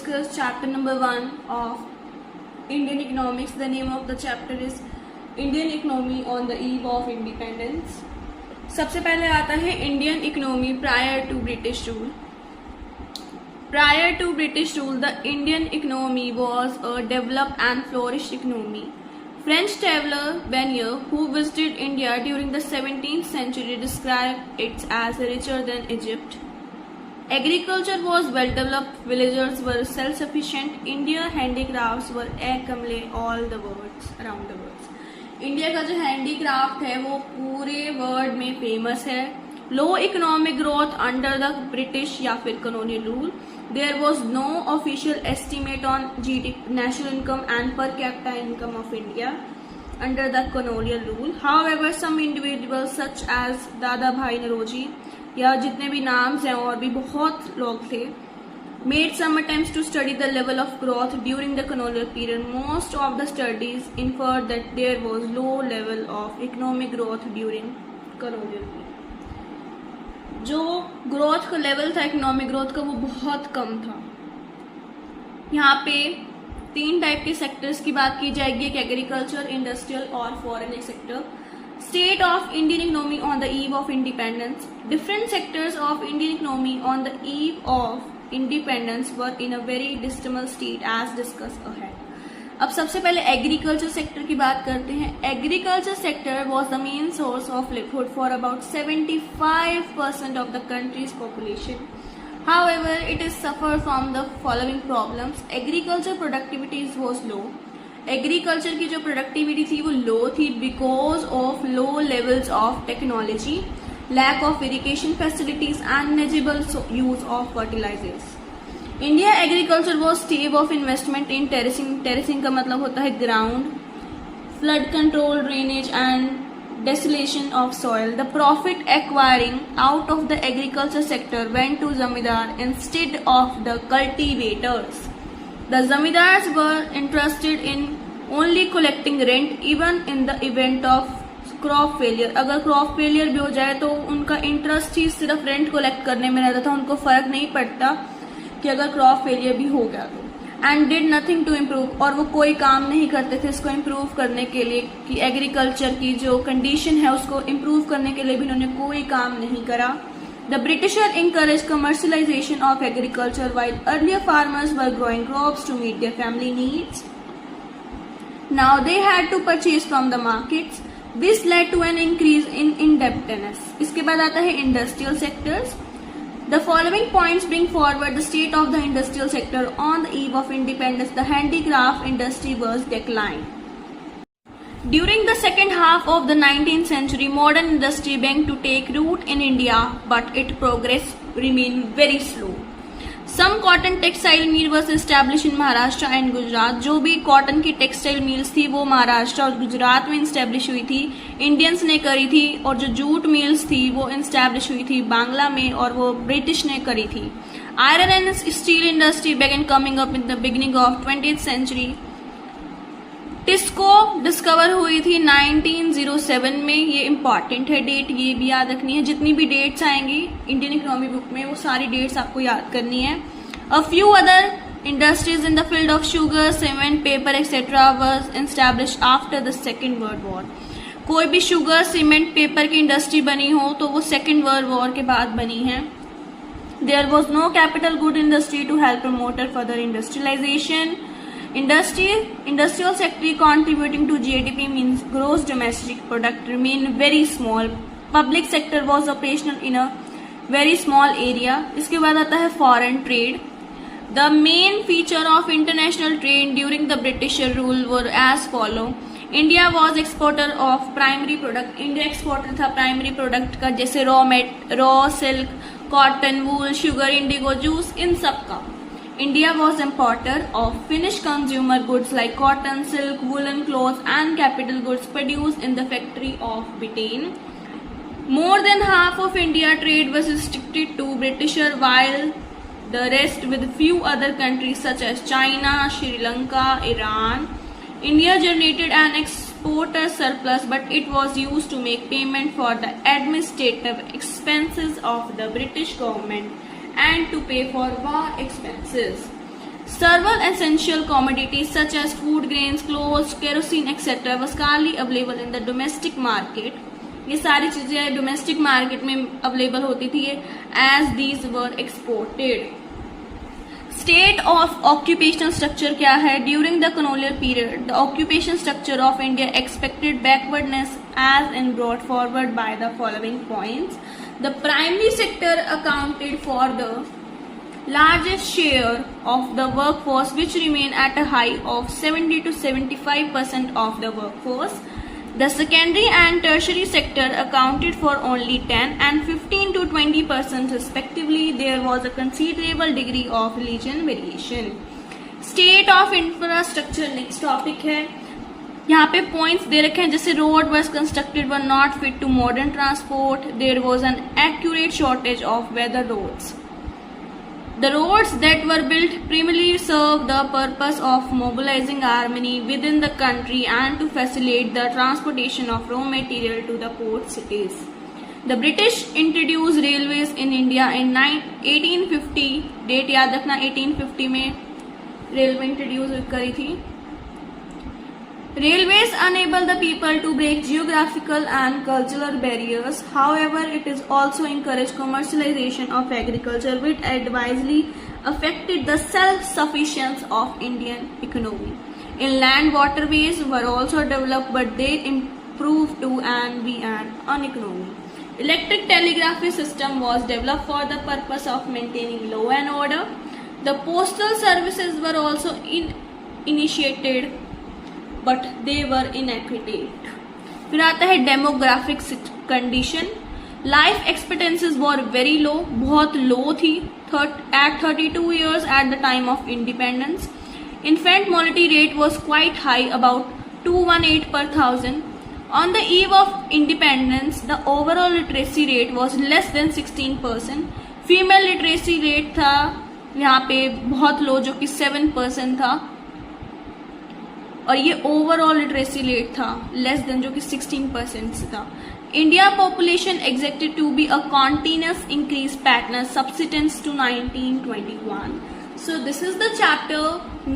discuss chapter number 1 of Indian economics. The name of the chapter is Indian economy on the eve of independence. सबसे पहले आता है Indian economy prior to British rule. Prior to British rule, the Indian economy was a developed and flourished economy. French traveler Bernier, who visited India during the 17th century, described it as richer than Egypt. Agriculture was well developed, villagers were self-sufficient, India handicrafts were एकमले all the worlds around the world. India का जो handicraft है वो पूरे world में famous है. Low economic growth under the British या फिर colonial rule. There was no official estimate on GDP national income and per capita income of India under the colonial rule. However, some individuals such as दादा भाई नरोजी या जितने भी नाम्स हैं और भी बहुत लोग थे, made some attempts to study the level of growth during the colonial period. Most of the studies inferred that there was low level of economic growth during colonial period. जो ग्रोथ का लेवल था economic growth का वो बहुत कम था. यहाँ पे 3 type के सेक्टर्स की बात की जाएगी, एक एग्रीकल्चर, इंडस्ट्रियल और foreign sector. State of Indian economy on the eve of independence. Different sectors of Indian economy on the eve of independence were in a very dismal state as discuss ahead. अब सबसे पहले agriculture sector की बात करते हैं. Agriculture sector was the main source of livelihood for about 75% of the country's population. However, it is suffered from the following problems. Agriculture productivity was low. Agriculture की जो productivity थी वो low थी because of low levels of technology, lack of irrigation facilities and negligible use of fertilizers. India agriculture was stave of investment in terracing. Terracing का मतलब होता है ground, flood control, drainage and desolation of soil. The profit acquiring out of the agriculture sector went to zamindar instead of the cultivators. The zamindars were interested in only collecting rent even in the event of crop failure. अगर crop failure भी हो जाए तो उनका interest ही सिर्फ rent collect करने में रहता था. उनको फर्क नहीं पड़ता कि अगर क्रॉप फेलियर भी हो गया तो. And did nothing to improve, और वो कोई काम नहीं करते थे इसको इम्प्रूव करने के लिए कि एग्रीकल्चर की जो कंडीशन है उसको इम्प्रूव करने के लिए भी उन्होंने कोई काम नहीं करा. The britisher encouraged commercialization of agriculture while earlier farmers were growing crops to meet their family needs. Now they had to purchase from the markets. This led to an increase in indebtedness. इसके बाद आता है industrial sectors. The following points bring forward the state of the industrial sector on the eve of independence. The handicraft industry was declined. During the second half of the 19th century, modern industry began to take root in India, but its progress remained very slow. Some cotton textile mill was established in Maharashtra and Gujarat. जो भी cotton की textile mills थी वो महाराष्ट्र और गुजरात में इंस्टेब्लिश हुई थी, Indians ने करी थी. और जो जूट मिल्स थी वो इंस्टेब्लिश हुई थी बांग्ला में और वो ब्रिटिश ने करी थी. Iron and steel industry began coming up in the beginning of 20th century. TISCO discover हुई थी 1907 में. ये इम्पॉर्टेंट है डेट, ये भी याद रखनी है. जितनी भी डेट्स आएंगी इंडियन इकोनॉमी बुक में वो सारी डेट्स आपको याद करनी है. A few other industries in the field of sugar, cement, paper etcetera was established after the second world war. कोई भी शुगर, सीमेंट, पेपर की इंडस्ट्री बनी हो तो वो सेकेंड वर्ल्ड वॉर के बाद बनी है. There was no capital good industry to help promoter further industrialisation. Industrial sector contributing to GDP means gross domestic product remained very small. Public sector was operational in a very small area. इसके बाद आता है foreign trade. The main feature of international trade during the British rule were as follow. India was exporter of primary product. India exporter था primary product का, जैसे raw silk, cotton, wool, sugar, indigo, juice, इन सब का. India was importer of finished consumer goods like cotton, silk, woolen clothes and capital goods produced in the factory of Britain. More than half of India trade was restricted to Britisher, while the rest with few other countries such as China, Sri Lanka, Iran. India generated an exporter surplus, but it was used to make payment for the administrative expenses of the British government and to pay for war expenses. Several essential commodities such as food grains, clothes, kerosene, etc. was scarcely available in the domestic market. ये सारी चीजें domestic market में available होती थी as these were exported. State of occupational structure क्या है? During the colonial period the occupation structure of India expected backwardness as in brought forward by the following points. The primary sector accounted for the largest share of the workforce, which remain at a high of 70 to 75% of the workforce. The secondary and tertiary sector accounted for only 10 and 15 to 20% respectively. There was a considerable degree of regional variation. State of infrastructure next topic है. यहाँ पे points दे रखे हैं जैसे road was constructed were not fit to modern transport. There was an accurate shortage of weather roads. The roads that were built primarily served the purpose of mobilizing army within the country and to facilitate the transportation of raw material to the port cities. The British introduced railways in India in 1850. Date याद रखना, 1850 में railway introduce करी थी. Railways enable the people to break geographical and cultural barriers. However, it is also encouraged commercialization of agriculture, which adversely affected the self-sufficiency of Indian economy. Inland waterways were also developed, but they improved to and be an economy. Electric telegraphy system was developed for the purpose of maintaining law and order. The postal services were also initiated, but they were inadequate. फिर आता है demographic condition. Life expectancies were very low, बहुत low थी at 32 years at the time of independence. Infant mortality rate was quite high, about 218 per thousand. On the eve of independence, the overall literacy rate was less than 16%. Female literacy rate था यहाँ पे बहुत लो, जो कि 7% था, और ये overall literacy rate था लेस देन, जो कि 16% था. India population expected to be a continuous increase pattern subsistence to 1921. So this is the chapter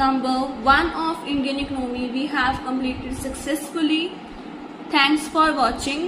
number 1 of Indian economy. We have completed successfully. Thanks for watching.